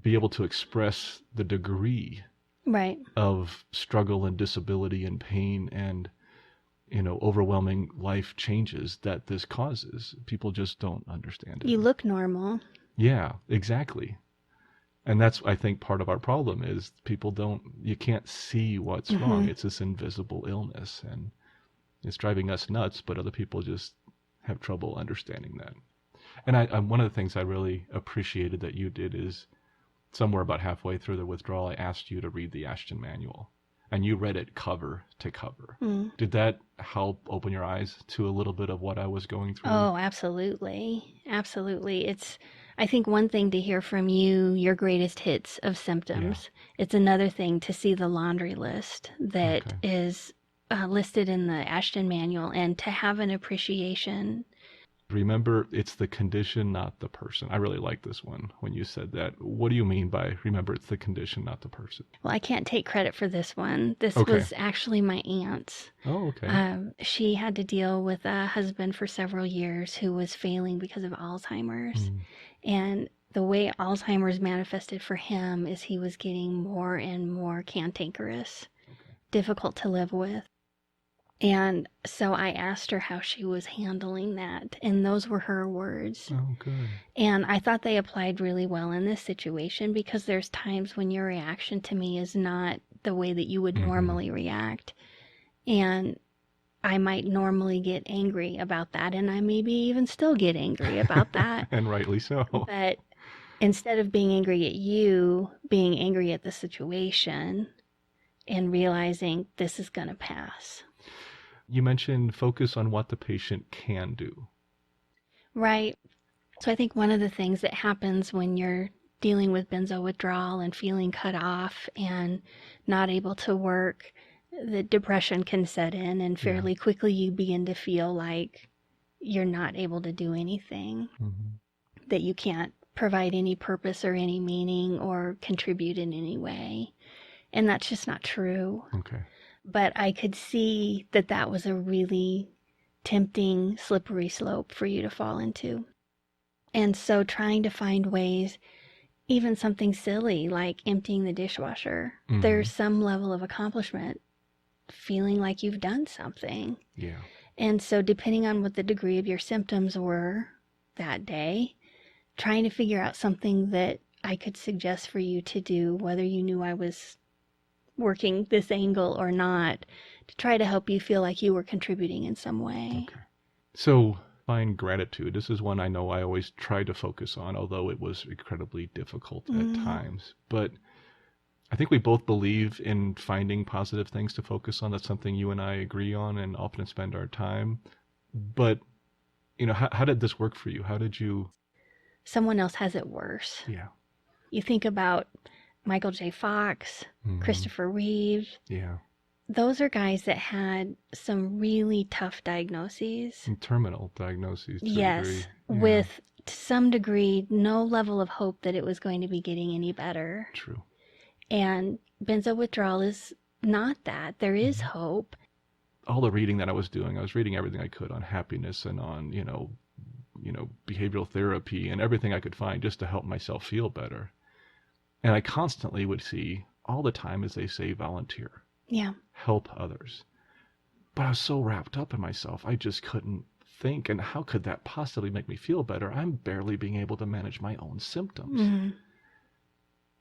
be able to express the degree of struggle and disability and pain and, overwhelming life changes that this causes. People just don't understand it. You look normal. Yeah, exactly. And that's, I think, part of our problem is you can't see what's wrong. It's this invisible illness, and it's driving us nuts, but other people just have trouble understanding that. And one of the things I really appreciated that you did is somewhere about halfway through the withdrawal, I asked you to read the Ashton manual, and you read it cover to cover. Did that help open your eyes to a little bit of what I was going through? Oh, absolutely. Absolutely. It's, I think, one thing to hear from you, your greatest hits of symptoms. Yeah. It's another thing to see the laundry list that is listed in the Ashton manual, and to have an appreciation. Remember, it's the condition, not the person. I really like this one when you said that. What do you mean by remember it's the condition, not the person? Well, I can't take credit for this one. This was actually my aunt's. Oh, okay. She had to deal with a husband for several years who was failing because of Alzheimer's. And the way Alzheimer's manifested for him is he was getting more and more cantankerous, difficult to live with. And so I asked her how she was handling that, and those were her words. Oh, good. And I thought they applied really well in this situation, because there's times when your reaction to me is not the way that you would normally react. And I might normally get angry about that, and I maybe even still get angry about that. And rightly so. But instead of being angry at you, being angry at the situation and realizing this is going to pass. You mentioned focus on what the patient can do. Right. So I think one of the things that happens when you're dealing with benzo withdrawal and feeling cut off and not able to work, the depression can set in, and fairly quickly you begin to feel like you're not able to do anything, that you can't provide any purpose or any meaning or contribute in any way. And that's just not true. Okay. But I could see that that was a really tempting, slippery slope for you to fall into. And so trying to find ways, even something silly like emptying the dishwasher, there's some level of accomplishment, feeling like you've done something. Yeah. And so depending on what the degree of your symptoms were that day, trying to figure out something that I could suggest for you to do, whether you knew I was working this angle or not, to try to help you feel like you were contributing in some way. Okay. So find gratitude. This is one I know I always tried to focus on, although it was incredibly difficult at times. But I think we both believe in finding positive things to focus on. That's something you and I agree on and often spend our time. But, how did this work for you? How did you... Someone else has it worse. Yeah. You think about Michael J. Fox, Christopher Reeve. Yeah. Those are guys that had some really tough diagnoses. Some terminal diagnoses. Yes, with, to some degree, no level of hope that it was going to be getting any better. True. And benzo withdrawal is not that. There is hope. All the reading that I was doing, I was reading everything I could on happiness and on, behavioral therapy and everything I could find just to help myself feel better. And I constantly would see all the time, as they say, volunteer. Yeah. Help others. But I was so wrapped up in myself, I just couldn't think, and how could that possibly make me feel better? I'm barely being able to manage my own symptoms.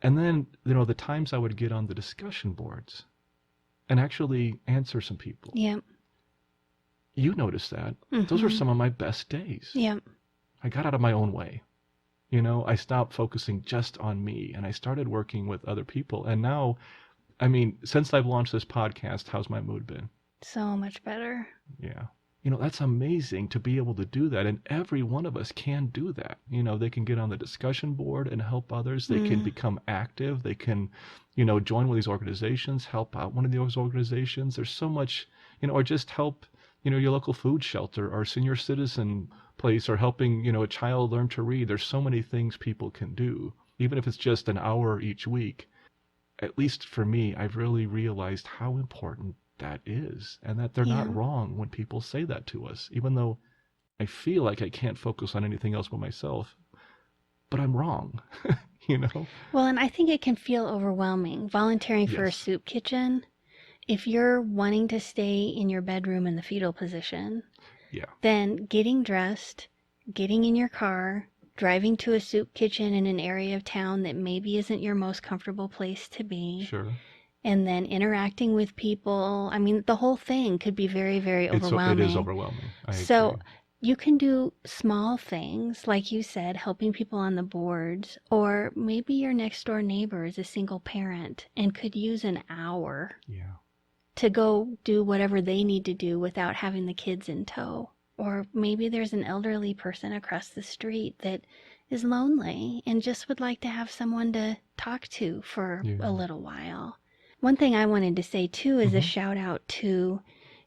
And then, the times I would get on the discussion boards and actually answer some people. Yeah. You noticed that. Those were some of my best days. Yeah. I got out of my own way. I stopped focusing just on me, and I started working with other people. And now, since I've launched this podcast, how's my mood been? So much better. Yeah. That's amazing to be able to do that. And every one of us can do that. They can get on the discussion board and help others. They can become active. They can, join one of these organizations, help out one of those organizations. There's so much, or just help, your local food shelter or senior citizen place, or helping, a child learn to read. There's so many things people can do, even if it's just an hour each week. At least for me, I've really realized how important that is, and that they're not wrong when people say that to us, even though I feel like I can't focus on anything else but myself, but I'm wrong. Well, and I think it can feel overwhelming volunteering for a soup kitchen. If you're wanting to stay in your bedroom in the fetal position, then getting dressed, getting in your car, driving to a soup kitchen in an area of town that maybe isn't your most comfortable place to be. Sure. And then interacting with people. The whole thing could be very, very overwhelming. It is overwhelming. I agree. You can do small things, like you said, helping people on the boards, or maybe your next door neighbor is a single parent and could use an hour to go do whatever they need to do without having the kids in tow. Or maybe there's an elderly person across the street that is lonely and just would like to have someone to talk to for a little while. One thing I wanted to say, too, is a shout out to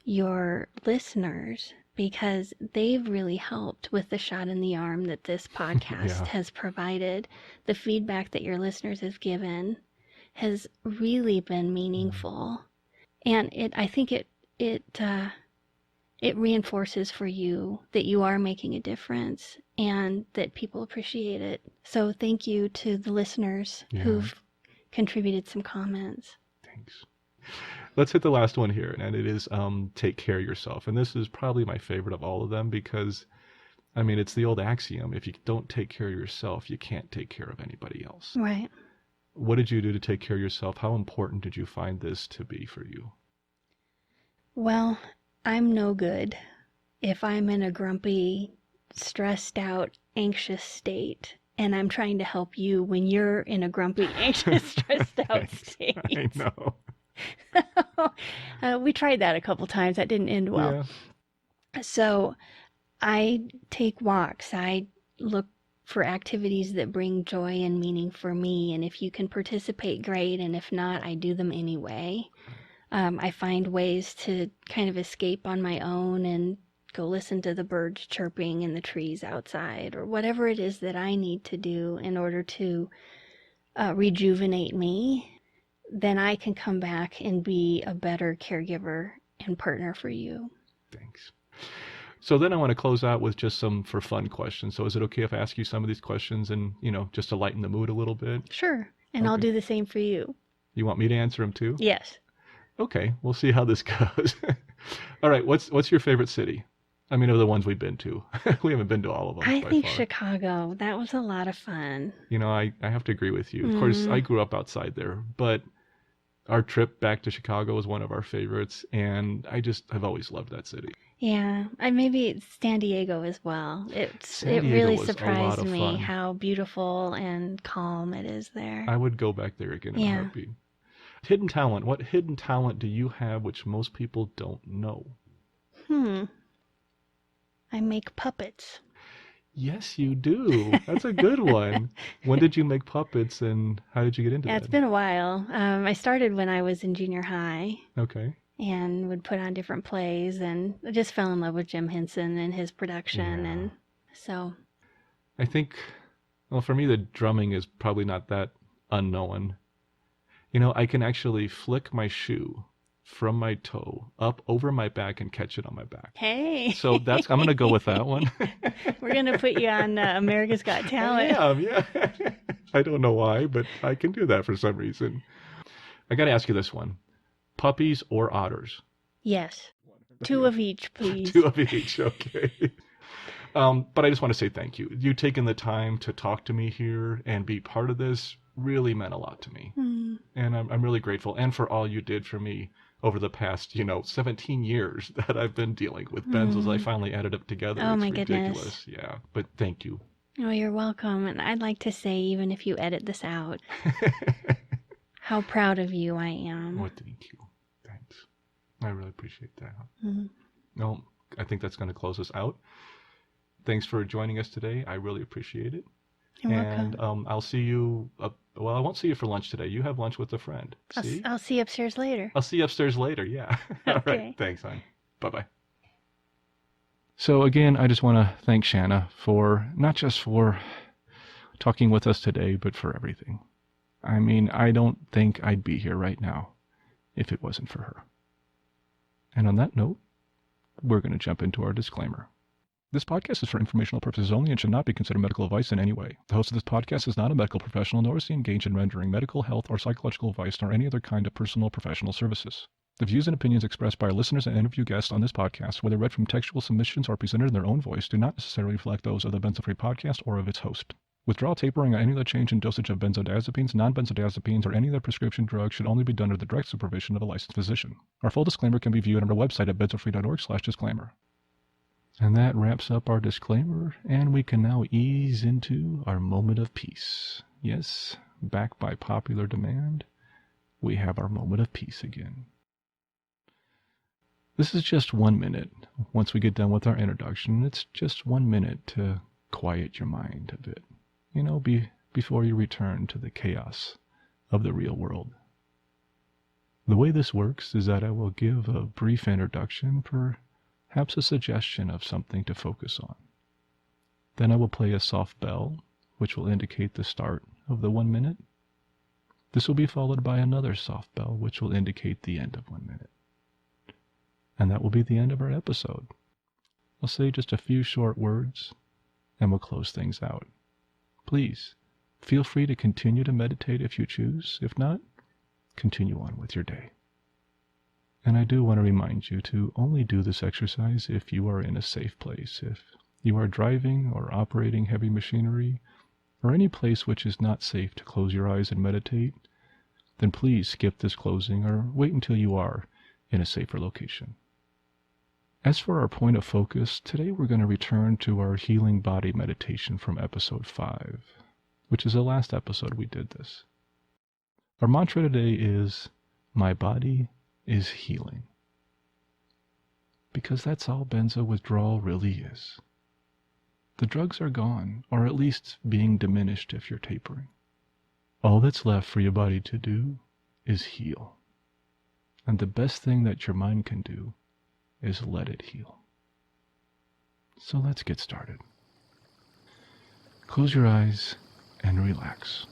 your listeners, because they've really helped with the shot in the arm that this podcast has provided. The feedback that your listeners have given has really been meaningful. And I think it reinforces for you that you are making a difference and that people appreciate it. So thank you to the listeners who've contributed some comments. Thanks. Let's hit the last one here, and it is take care of yourself. And this is probably my favorite of all of them, because it's the old axiom: if you don't take care of yourself, you can't take care of anybody else. Right. What did you do to take care of yourself? How important did you find this to be for you? Well, I'm no good if I'm in a grumpy, stressed out, anxious state, and I'm trying to help you when you're in a grumpy, anxious, stressed out state. I know. We tried that a couple times. That didn't end well. Yeah. So I take walks. I look for activities that bring joy and meaning for me. And if you can participate, great. And if not, I do them anyway. I find ways to kind of escape on my own and go listen to the birds chirping in the trees outside, or whatever it is that I need to do in order to rejuvenate me. Then I can come back and be a better caregiver and partner for you. Thanks. So then I want to close out with just some for fun questions. So is it okay if I ask you some of these questions and, just to lighten the mood a little bit? Sure. And I'll do the same for you. You want me to answer them too? Yes. Okay. We'll see how this goes. All right. What's your favorite city? I mean, of the ones we've been to. We haven't been to all of them I by think far. Chicago, that was a lot of fun. I have to agree with you. Of course, I grew up outside there, but our trip back to Chicago was one of our favorites, and I've always loved that city. Yeah, maybe San Diego as well. San It Diego really was a lot surprised of me fun. how beautiful and calm it is there. I would go back there again in a Yeah. heartbeat. Hidden talent. What hidden talent do you have which most people don't know? I make puppets. Yes, you do. That's a good one. When did you make puppets, and how did you get into Yeah, that? it's been a while. I started when I was in junior high Okay. and would put on different plays, and I just fell in love with Jim Henson and his production, Yeah. and so. I think, well, for me, the drumming is probably not that unknown. I can actually flick my shoe from my toe up over my back and catch it on my back. Hey. So I'm going to go with that one. We're going to put you on America's Got Talent. Yeah. I don't know why, but I can do that for some reason. I got to ask you this one. Puppies or otters? Yes. 2 of each, please. 2 of each, okay. But I just want to say thank you. You taking the time to talk to me here and be part of this really meant a lot to me. And I'm really grateful. And for all you did for me over the past, 17 years that I've been dealing with Benzos. I finally added it together. Oh, it's my ridiculous. goodness. Yeah, but thank you. Oh, you're welcome. And I'd like to say, even if you edit this out, how proud of you I am. Well, thank you. Thanks. I really appreciate that. Mm-hmm. No, I think that's going to close us out. Thanks for joining us today. I really appreciate it. You're and welcome. I'll see you. Well, I won't see you for lunch today. You have lunch with a friend. See? I'll see you upstairs later. I'll see you upstairs later. Yeah. All Okay. right. Thanks, hon. Bye-bye. So again, I just want to thank Shana for not just for talking with us today, but for everything. I mean, I don't think I'd be here right now if it wasn't for her. And on that note, we're going to jump into our disclaimer. This podcast is for informational purposes only and should not be considered medical advice in any way. The host of this podcast is not a medical professional, nor is he engaged in rendering medical, health, or psychological advice, nor any other kind of personal or professional services. The views and opinions expressed by our listeners and interview guests on this podcast, whether read from textual submissions or presented in their own voice, do not necessarily reflect those of the Benzo Free Podcast or of its host. Withdrawal, tapering, or any other change in dosage of benzodiazepines, nonbenzodiazepines, or any other prescription drug should only be done under the direct supervision of a licensed physician. Our full disclaimer can be viewed on our website at benzofree.org/disclaimer. And that wraps up our disclaimer, and we can now ease into our moment of peace. Yes, back by popular demand, we have our moment of peace again. This is just 1 minute. Once we get done with our introduction, it's just 1 minute to quiet your mind a bit. Before you return to the chaos of the real world. The way this works is that I will give a brief introduction, perhaps a suggestion of something to focus on. Then I will play a soft bell, which will indicate the start of the 1 minute. This will be followed by another soft bell, which will indicate the end of 1 minute. And that will be the end of our episode. I'll say just a few short words, and we'll close things out. Please, feel free to continue to meditate if you choose. If not, continue on with your day. And I do want to remind you to only do this exercise if you are in a safe place. If you are driving or operating heavy machinery, or any place which is not safe to close your eyes and meditate, then please skip this closing or wait until you are in a safer location. As for our point of focus, today we're going to return to our healing body meditation from episode 5, which is the last episode we did this. Our mantra today is, my body is healing. Because that's all benzo withdrawal really is. The drugs are gone, or at least being diminished if you're tapering. All that's left for your body to do is heal. And the best thing that your mind can do is let it heal. So let's get started. Close your eyes and relax.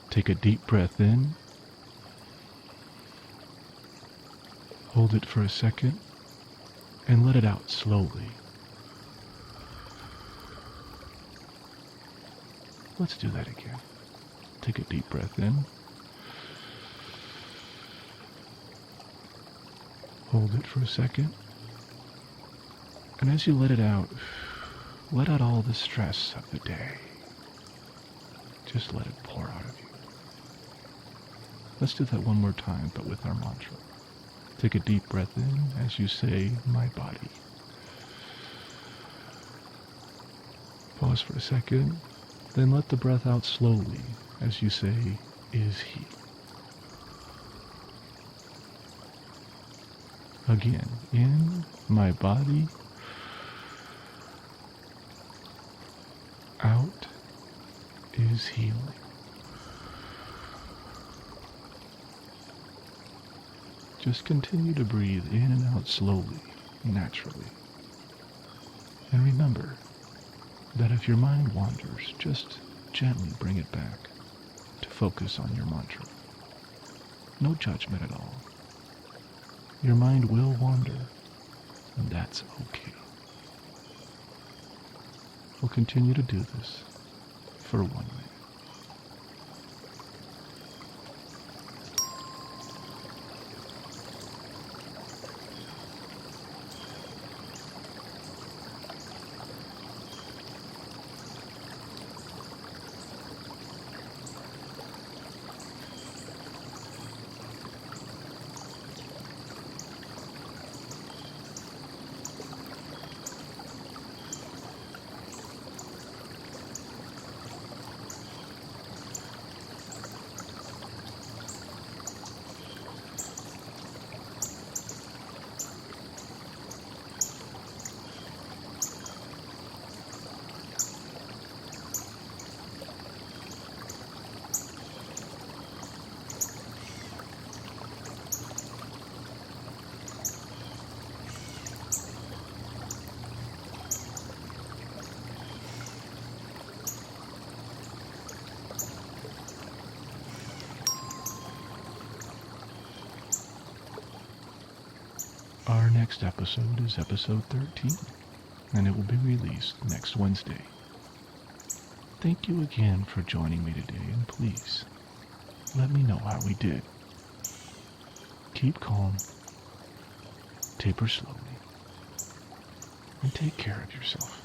Take a deep breath in. Hold it for a second and let it out slowly. Let's do that again. Take a deep breath in. Hold it for a second And as you let it out, let out all the stress of the day. Just let it pour out of you. Let's do that one more time, but with our mantra. Take a deep breath in as you say, my body. Pause for a second, then let the breath out slowly as you say, is he. Again, in, my body. Out is healing. Just continue to breathe in and out slowly, naturally. And remember that if your mind wanders, just gently bring it back to focus on your mantra. No judgment at all. Your mind will wander, and that's okay. We'll continue to do this for 1 minute. Our next episode is episode 13, and it will be released next Wednesday. Thank you again for joining me today, and please, let me know how we did. Keep calm, taper slowly, and take care of yourself.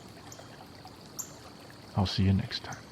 I'll see you next time.